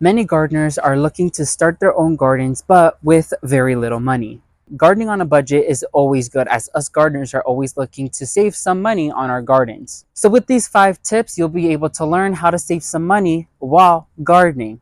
Many gardeners are looking to start their own gardens, but with very little money. Gardening on a budget is always good, as us gardeners are always looking to save some money on our gardens. So with these 5 tips, you'll be able to learn how to save some money while gardening.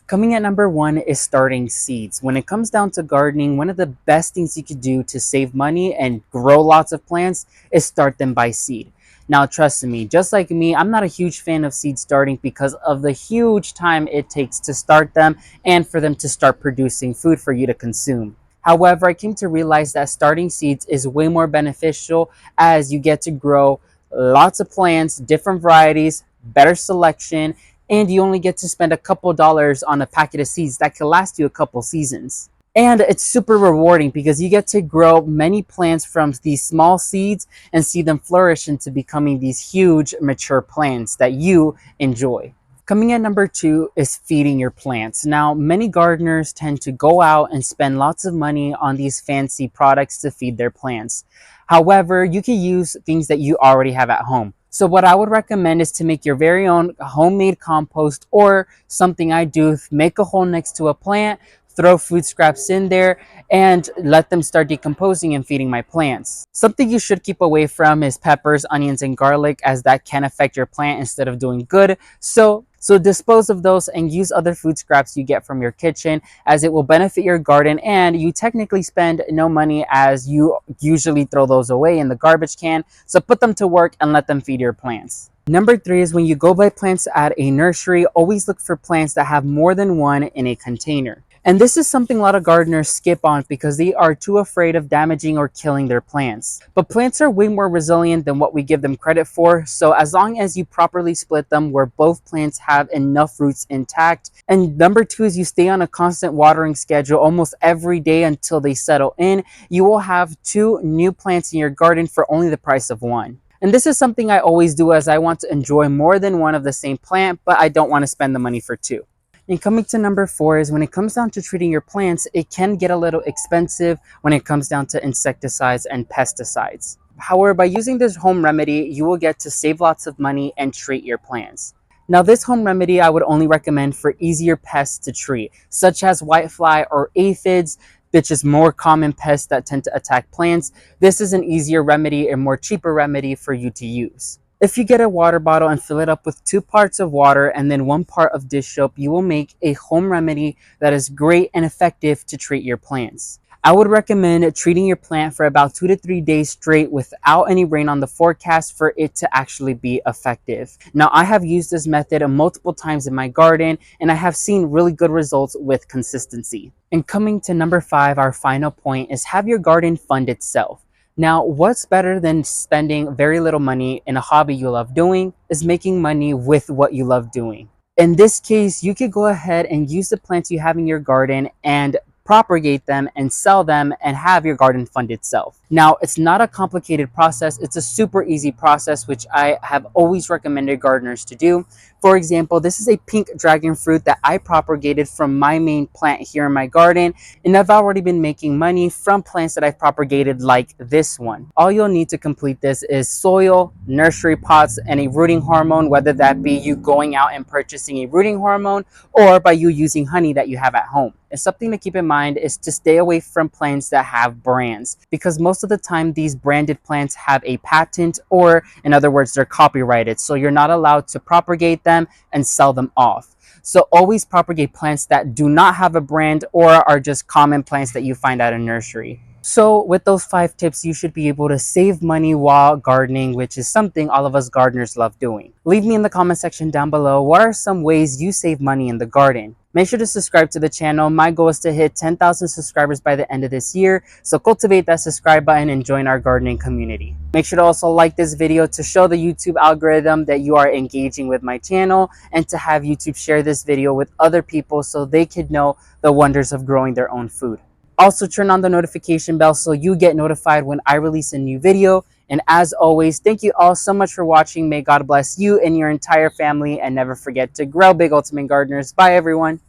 Coming at number 1 is starting seeds. When it comes down to gardening, one of the best things you could do to save money and grow lots of plants is start them by seed. Now, trust me, just like me, I'm not a huge fan of seed starting because of the huge time it takes to start them and for them to start producing food for you to consume. However, I came to realize that starting seeds is way more beneficial as you get to grow lots of plants, different varieties, better selection, and you only get to spend a couple dollars on a packet of seeds that can last you a couple seasons. And it's super rewarding because you get to grow many plants from these small seeds and see them flourish into becoming these huge mature plants that you enjoy. Coming at number 2 is feeding your plants. Now, many gardeners tend to go out and spend lots of money on these fancy products to feed their plants. However, you can use things that you already have at home. So what I would recommend is to make your very own homemade compost, or something I do, make a hole next to a plant, throw food scraps in there, and let them start decomposing and feeding my plants. Something you should keep away from is peppers, onions, and garlic, as that can affect your plant instead of doing good. So dispose of those and use other food scraps you get from your kitchen, as it will benefit your garden and you technically spend no money, as you usually throw those away in the garbage can. So put them to work and let them feed your plants. Number 3 is when you go buy plants at a nursery, always look for plants that have more than one in a container. And this is something a lot of gardeners skip on because they are too afraid of damaging or killing their plants. But plants are way more resilient than what we give them credit for, so as long as you properly split them where both plants have enough roots intact. And number 2 is you stay on a constant watering schedule almost every day until they settle in, you will have 2 new plants in your garden for only the price of 1. And this is something I always do, as I want to enjoy more than one of the same plant, but I don't want to spend the money for 2. And coming to number 4 is when it comes down to treating your plants, it can get a little expensive when it comes down to insecticides and pesticides. However, by using this home remedy, you will get to save lots of money and treat your plants. Now, this home remedy I would only recommend for easier pests to treat, such as whitefly or aphids, which is more common pests that tend to attack plants. This is an easier remedy and more cheaper remedy for you to use. If you get a water bottle and fill it up with 2 parts of water and then 1 part of dish soap, you will make a home remedy that is great and effective to treat your plants. I would recommend treating your plant for about 2 to 3 days straight without any rain on the forecast for it to actually be effective. Now, I have used this method multiple times in my garden and I have seen really good results with consistency. And coming to number 5, our final point is have your garden fund itself. Now, what's better than spending very little money in a hobby you love doing is making money with what you love doing. In this case, you could go ahead and use the plants you have in your garden and propagate them and sell them and have your garden fund itself. Now, it's not a complicated process. It's a super easy process, which I have always recommended gardeners to do. For example, this is a pink dragon fruit that I propagated from my main plant here in my garden, and I've already been making money from plants that I've propagated like this one. All you'll need to complete this is soil, nursery pots, and a rooting hormone, whether that be you going out and purchasing a rooting hormone or by you using honey that you have at home. And something to keep in mind is to stay away from plants that have brands, because most of the time these branded plants have a patent, or in other words, they're copyrighted. So you're not allowed to propagate them and sell them off. So always propagate plants that do not have a brand or are just common plants that you find at a nursery. So with those 5 tips, you should be able to save money while gardening, which is something all of us gardeners love doing. Leave me in the comment section down below, what are some ways you save money in the garden? Make sure to subscribe to the channel. My goal is to hit 10,000 subscribers by the end of this year, so cultivate that subscribe button and join our gardening community. Make sure to also like this video to show the YouTube algorithm that you are engaging with my channel, and to have YouTube share this video with other people so they could know the wonders of growing their own food. Also, turn on the notification bell so you get notified when I release a new video. And as always, thank you all so much for watching. May God bless you and your entire family, and never forget to grow big, ultimate gardeners. Bye, everyone.